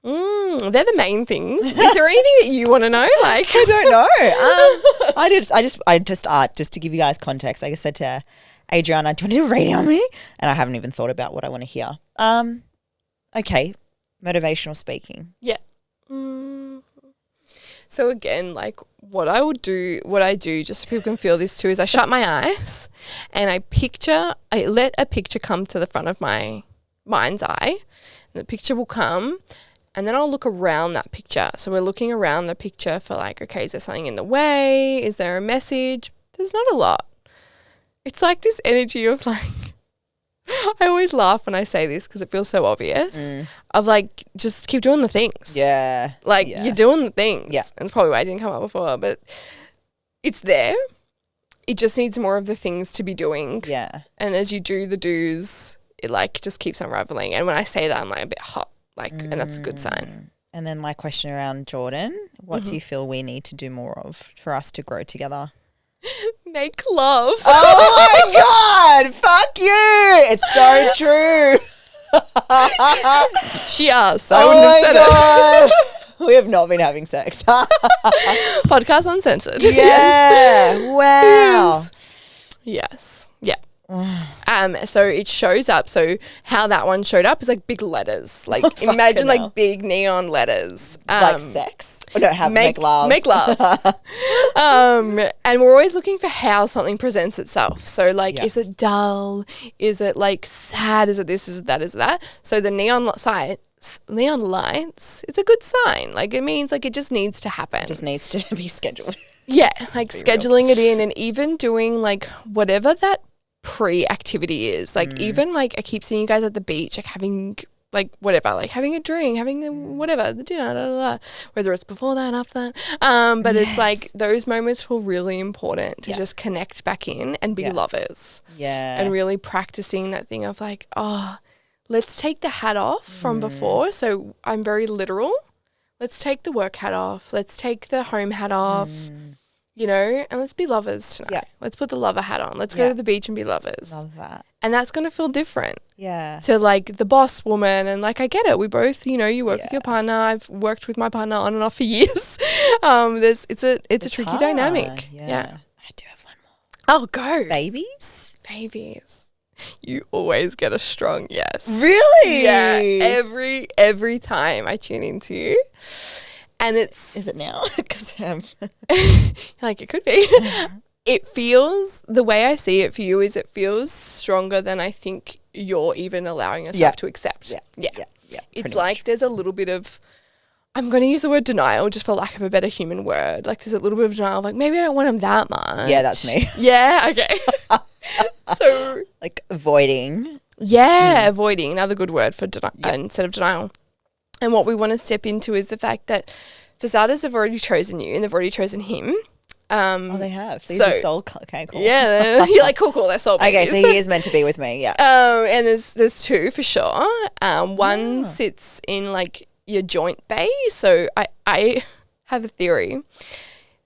They're the main things. Is there anything that you want to know? Like, I don't know. Just to give you guys context, like I said to Adriana, do you want to do a reading on me? And I haven't even thought about what I want to hear. Okay, motivational speaking. Yeah. So again, like what I do, just so people can feel this too, is I shut my eyes and I let a picture come to the front of my mind's eye. And the picture will come. And then I'll look around that picture. So we're looking around the picture for like, okay, is there something in the way? Is there a message? There's not a lot. It's like this energy of like, I always laugh when I say this because it feels so obvious, of like, just keep doing the things. Yeah. Like you're doing the things. Yeah. And it's probably why I didn't come up before, but it's there. It just needs more of the things to be doing. Yeah. And as you do the do's, it like just keeps unraveling. And when I say that, I'm like a bit hot. Like, and that's a good sign. And then my question around Jordan, what do you feel we need to do more of for us to grow together? Make love. Oh my God, fuck you. It's so true. She asked. I wouldn't have said it. We have not been having sex. Podcast uncensored. Yeah. Wow. Yes. Yeah. So it shows up. So how that one showed up is like big letters. Like imagine hell. like big neon letters. Like sex? Oh, no, make love. Make love. And we're always looking for how something presents itself. So like, is it dull? Is it like sad? Is it this? Is it that? Is it that? So the neon lights, it's a good sign. Like it means like it just needs to happen. It just needs to be scheduled. Yeah, like scheduling it in and even doing like whatever that pre-activity is. Like even like I keep seeing you guys at the beach, like having like whatever, like having a drink, having the whatever, the dinner, whether it's before that, after that. But it's like those moments feel really important to just connect back in and be lovers. Yeah. And really practicing that thing of like, oh, let's take the hat off from before. So I'm very literal. Let's take the work hat off. Let's take the home hat off. You know, and let's be lovers tonight. Yeah. Let's put the lover hat on. Let's go to the beach and be lovers. Love that. And that's going to feel different Yeah. to like the boss woman. And like, I get it. We both, you know, you work with your partner. I've worked with my partner on and off for years. It's a tricky hard. dynamic. Yeah. I do have one more. Oh, go. Babies? You always get a strong yes. Really? Yeah. Every time I tune into you. And Is it now? Because like it could be. It feels, the way I see it for you is it feels stronger than I think you're even allowing yourself to accept. Yeah. It's like there's a little bit of, I'm going to use the word denial just for lack of a better human word. Like there's a little bit of denial of like, maybe I don't want him that much. Yeah, that's me. Yeah, okay. So. Like avoiding. Yeah, avoiding, another good word for instead of denial. And what we want to step into is the fact that for starters, they've already chosen you and they've already chosen him. They have. So he's a soul. Okay, cool. Yeah, you're like, cool, they're soul babies. Okay, so he is meant to be with me, yeah. And there's two for sure. One sits in like your joint bay. So I have a theory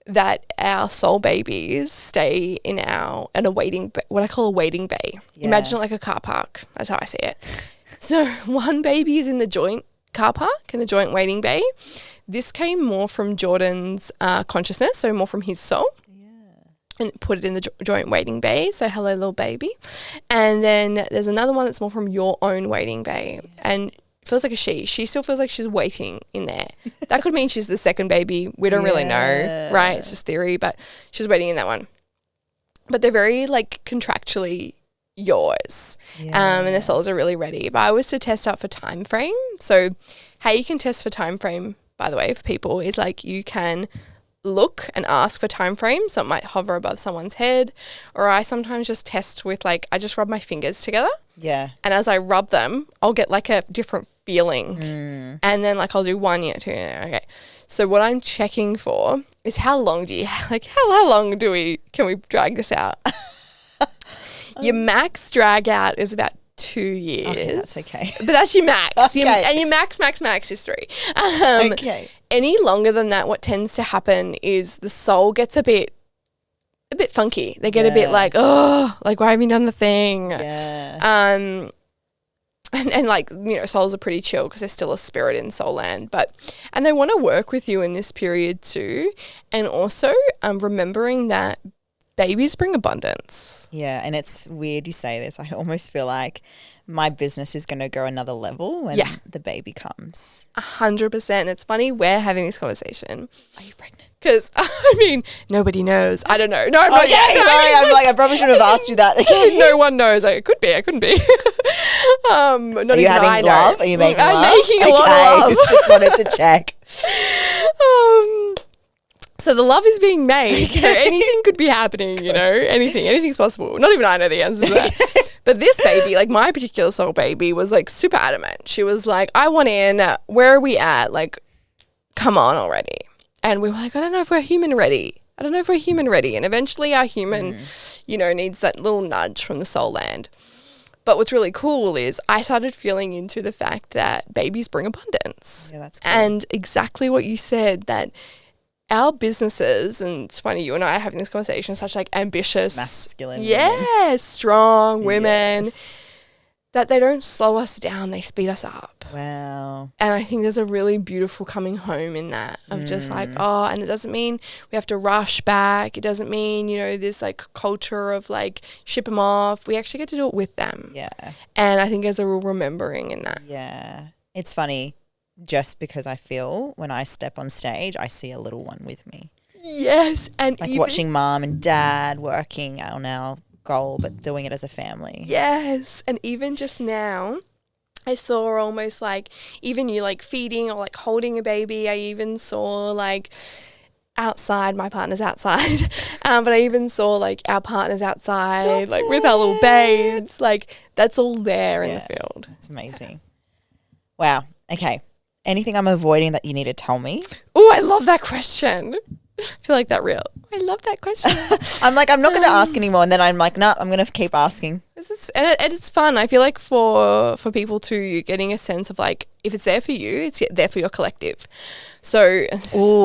that our soul babies stay in a waiting, what I call a waiting bay. Yeah. Imagine it like a car park. That's how I see it. So one baby is in the joint car park, in the joint waiting bay. This came more from Jordan's consciousness, so more from his soul. And put it in the joint waiting bay. So hello, little baby. And then there's another one that's more from your own waiting bay. And it feels like a she. She still feels like she's waiting in there. That could mean she's the second baby. We don't really know, right? It's just theory, but she's waiting in that one. But they're very like contractually yours. And their souls are really ready. If I was to test out for time frame, so how you can test for time frame, by the way, for people is like you can look and ask for time frames, so it might hover above someone's head, or I sometimes just test with like, I just rub my fingers together. Yeah. And as I rub them, I'll get like a different feeling. And then like I'll do 1 year, 2 year. Okay. So what I'm checking for is how long how long can we drag this out? Your max drag out is about 2 years. Okay, that's okay. But that's your max. Okay. And your max is 3. Okay. Any longer than that, what tends to happen is the soul gets a bit funky. They get a bit like, oh, like why haven't you done the thing? Yeah. And like, you know, souls are pretty chill because there's still a spirit in soul land, and they want to work with you in this period too. And also remembering that babies bring abundance. Yeah, and it's weird you say this. I almost feel like my business is going to go another level when the baby comes. 100%. It's funny we're having this conversation. Are you pregnant? Because, I mean, nobody knows. I don't know. No, I'm Okay, sorry. I'm like, I probably should have asked you that. No one knows. I couldn't be. Not Are you even having I know. love? Are you making love? I'm making a lot of love. Just wanted to check. So the love is being made. So anything could be happening, you know, anything's possible. Not even I know the answers to that. But this baby, like my particular soul baby, was like super adamant. She was like, I want in. Where are we at? Like, come on already. And we were like, I don't know if we're human ready. And eventually our human, you know, needs that little nudge from the soul land. But what's really cool is I started feeling into the fact that babies bring abundance. Yeah, that's cool. And exactly what you said, that our businesses, and it's funny, you and I are having this conversation, such like ambitious, masculine, strong women, yes, that they don't slow us down, they speed us up. Wow. And I think there's a really beautiful coming home in that of just like, and it doesn't mean we have to rush back. It doesn't mean, you know, this like culture of like ship them off. We actually get to do it with them. Yeah. And I think there's a real remembering in that. Yeah. It's funny, just because I feel when I step on stage, I see a little one with me. Yes. And like even watching mom and dad working on our goal, but doing it as a family. Yes. And even just now, I saw almost like even you like feeding or like holding a baby. I even saw like outside, my partner's outside, but I even saw like our partners outside, like with our little babes. Like that's all there in the field. It's amazing. Wow. Okay. Anything I'm avoiding that you need to tell me? Oh, I love that question. I feel like that real. I love that question. I'm like, I'm not going to ask anymore. And then I'm like, no, I'm going to keep asking. And it's fun. I feel like for people too, you're getting a sense of like, if it's there for you, it's there for your collective. So,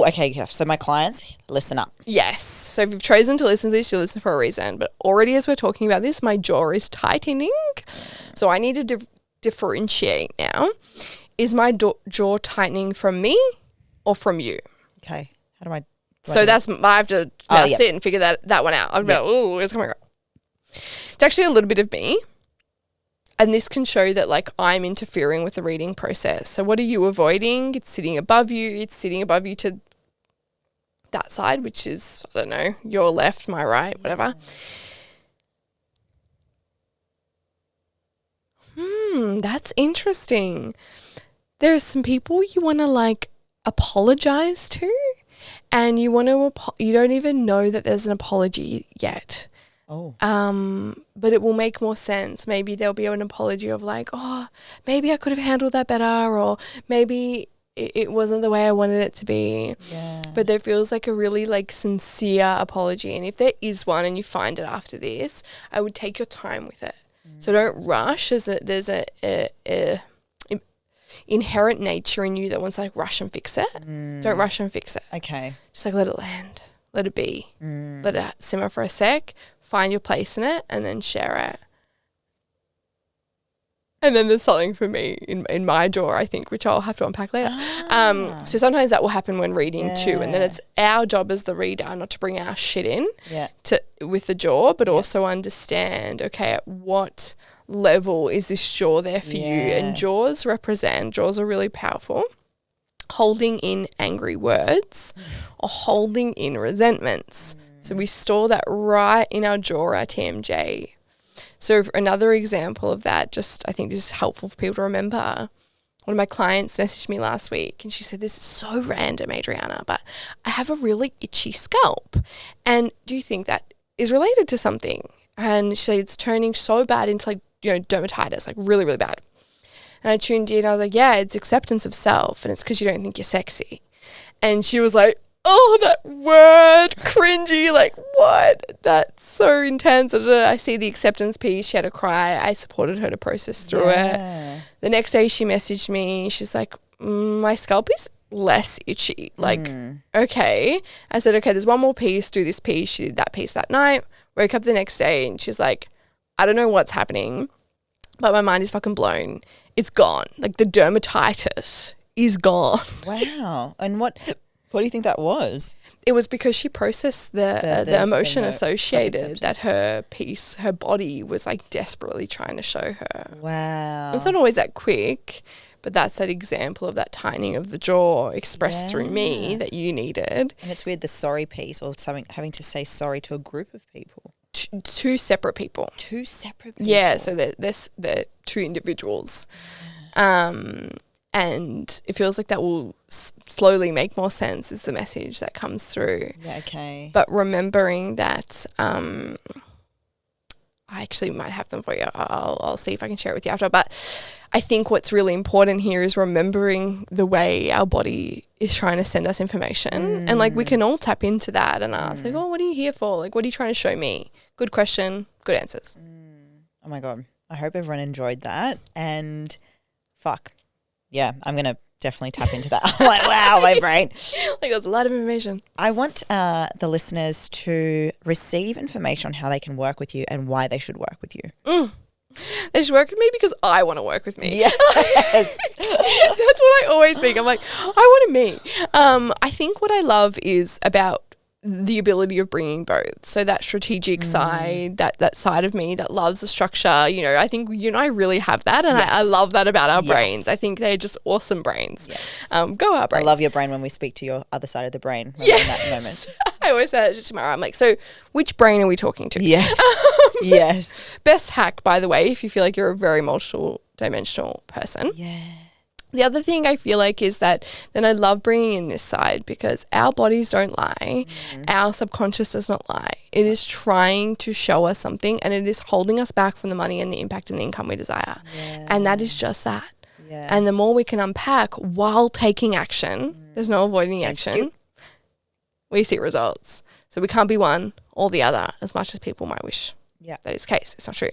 okay. So my clients, listen up. Yes. So if you've chosen to listen to this, you'll listen for a reason. But already as we're talking about this, my jaw is tightening. So I need to differentiate now. Is my jaw tightening from me or from you? Okay. How do I... So I have to sit and figure that one out. I'm like, oh, it's coming up. It's actually a little bit of me. And this can show that like I'm interfering with the reading process. So what are you avoiding? It's sitting above you. It's sitting above you to that side, which is, I don't know, your left, my right, whatever. That's interesting. There's some people you want to like apologize to, and you don't even know that there's an apology yet. Oh. But it will make more sense. Maybe there'll be an apology of like, oh, maybe I could have handled that better, or maybe it wasn't the way I wanted it to be. Yeah. But there feels like a really like sincere apology. And if there is one and you find it after this, I would take your time with it. So don't rush. There's a inherent nature in you that wants to like rush and fix it. Don't rush and fix it. Okay. Just like let it land. Let it be. Let it simmer for a sec. Find your place in it and then share it. And then there's something for me in my jaw, I think, which I'll have to unpack later. So sometimes that will happen when reading too. And then it's our job as the reader not to bring our shit in with the jaw, but also understand, okay, at what level is this jaw there for you? And jaws are really powerful. Holding in angry words or holding in resentments. So we store that right in our jaw, our TMJ. So another example of that, just I think this is helpful for people to remember, one of my clients messaged me last week and she said, this is so random, Adriana, but I have a really itchy scalp. And do you think that is related to something? And she said, it's turning so bad into like, you know, dermatitis, like really, really bad. And I tuned in. I was like, yeah, it's acceptance of self. And it's because you don't think you're sexy. And she was like, oh, that word, cringy, like what? That's so intense. I see the acceptance piece. She had to cry. I supported her to process through it. The next day she messaged me. She's like, my scalp is less itchy. Like, okay. I said, okay, there's one more piece. Do this piece. She did that piece that night. Woke up the next day and she's like, I don't know what's happening, but my mind is fucking blown. It's gone. Like the dermatitis is gone. Wow. And what do you think that was? It was because she processed the emotion associated that her body was like desperately trying to show her. Wow. It's not always that quick, but that's that example of that tightening of the jaw expressed through me that you needed. And it's weird, the sorry piece, or something, having to say sorry to a group of people. Two separate people. Two separate people. Yeah, so they're two individuals. And it feels like that will slowly make more sense is the message that comes through. Yeah, okay. But remembering that, I actually might have them for you. I'll see if I can share it with you after. But I think what's really important here is remembering the way our body is trying to send us information. And like we can all tap into that and ask like, oh, what are you here for? Like, what are you trying to show me? Good question, good answers. Oh my God. I hope everyone enjoyed that. And fuck. Yeah, I'm going to definitely tap into that. I'm like, wow, my brain. Like there's a lot of information. I want the listeners to receive information on how they can work with you and why they should work with you. They should work with me because I want to work with me. Yes. That's what I always think. I'm like, I want to meet. I think what I love is about the ability of bringing both. So that strategic side, that side of me that loves the structure, you know, I think you and I really have that. And I love that about our brains. I think they're just awesome brains. Yes. Go our brains. I love your brain when we speak to your other side of the brain in that moment. I always say that to Tamara. I'm like, so which brain are we talking to? Yes. Yes. Best hack, by the way, if you feel like you're a very multiple-dimensional person. Yeah. The other thing I feel like is that then I love bringing in this side because our bodies don't lie. Our subconscious does not lie. It is trying to show us something and it is holding us back from the money and the impact and the income we desire. Yeah. And that is just that. Yeah. And the more we can unpack while taking action, there's no avoiding action, we see results. So we can't be one or the other as much as people might wish. Yeah, that is the case. It's not true.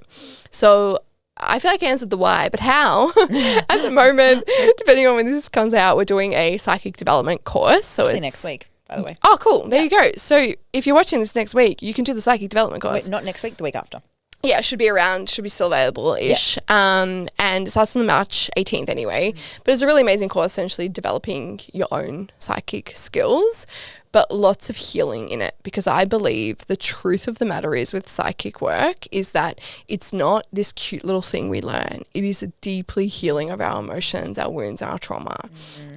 So I feel like I answered the why, but how? At the moment, depending on when this comes out, we're doing a psychic development course. So it's next week, by the way. Oh, cool. There you go. So if you're watching this next week, you can do the psychic development course. Wait, not next week, the week after. Yeah, it should be around, should be still available-ish. Yeah. And it starts on March 18th anyway. But it's a really amazing course, essentially developing your own psychic skills, but lots of healing in it, because I believe the truth of the matter is with psychic work is that it's not this cute little thing we learn. It is a deeply healing of our emotions, our wounds, our trauma.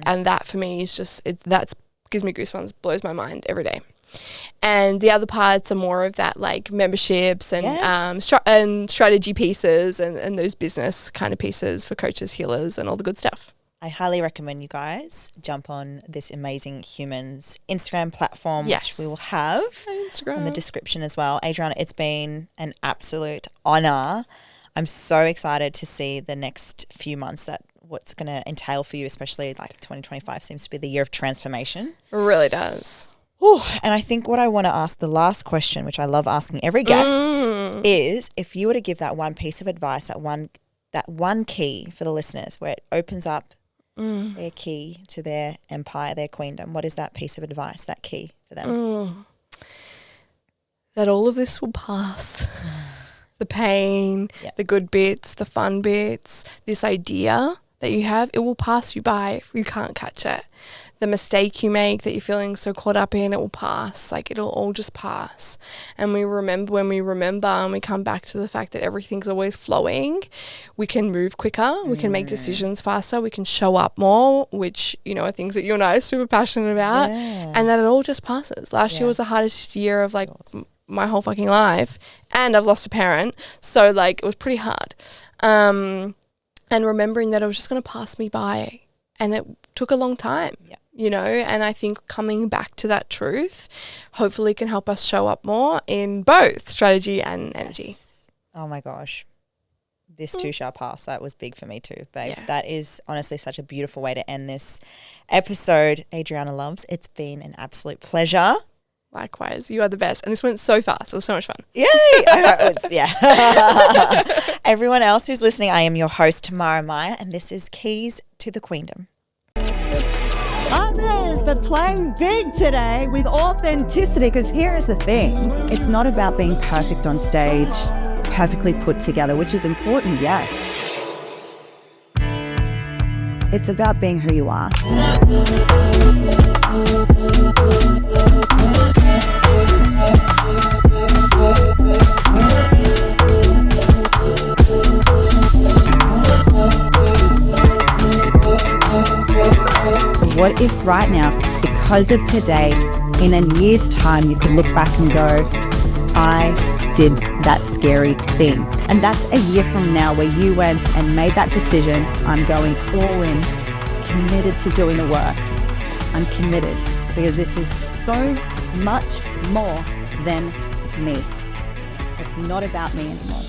And that for me is just, that gives me goosebumps, blows my mind every day. And the other parts are more of that like memberships and and strategy pieces and those business kind of pieces for coaches, healers and all the good stuff. I highly recommend you guys jump on this Amazing Humans Instagram platform, which we will have in the description as well. Adriana, it's been an absolute honor. I'm so excited to see the next few months that what's going to entail for you, especially like 2025 seems to be the year of transformation. It really does. Ooh, and I think what I want to ask, the last question, which I love asking every guest, is if you were to give that one piece of advice, that one key for the listeners where it opens up their key to their empire, their queendom, what is that piece of advice, that key for them? That all of this will pass. The pain, the good bits, the fun bits, this idea that you have, it will pass you by if you can't catch it. The mistake you make that you're feeling so caught up in, it will pass. Like it'll all just pass. And when we remember and we come back to the fact that everything's always flowing, we can move quicker, we can make decisions faster, we can show up more, which, you know, are things that you and I are super passionate about, and that it all just passes. Last year was the hardest year of like my whole fucking life, and I've lost a parent. So like it was pretty hard. and remembering that it was just going to pass me by, and it took a long time. Yeah. You know, and I think coming back to that truth hopefully can help us show up more in both strategy and energy. Yes. Oh my gosh. This too shall pass. That was big for me too, babe. Yeah. That is honestly such a beautiful way to end this episode. Adriana Loves, it's been an absolute pleasure. Likewise, you are the best. And this went so fast. It was so much fun. Yay! Yeah. Everyone else who's listening, I am your host, Tamara Meyer, and this is Keys to the Queendom. I'm there for playing big today with authenticity, because here is the thing. It's not about being perfect on stage, perfectly put together, which is important, yes. It's about being who you are. What if right now, because of today, in a year's time, you could look back and go, I did that scary thing. And that's a year from now where you went and made that decision. I'm going all in, committed to doing the work. I'm committed because this is so much more than me. It's not about me anymore.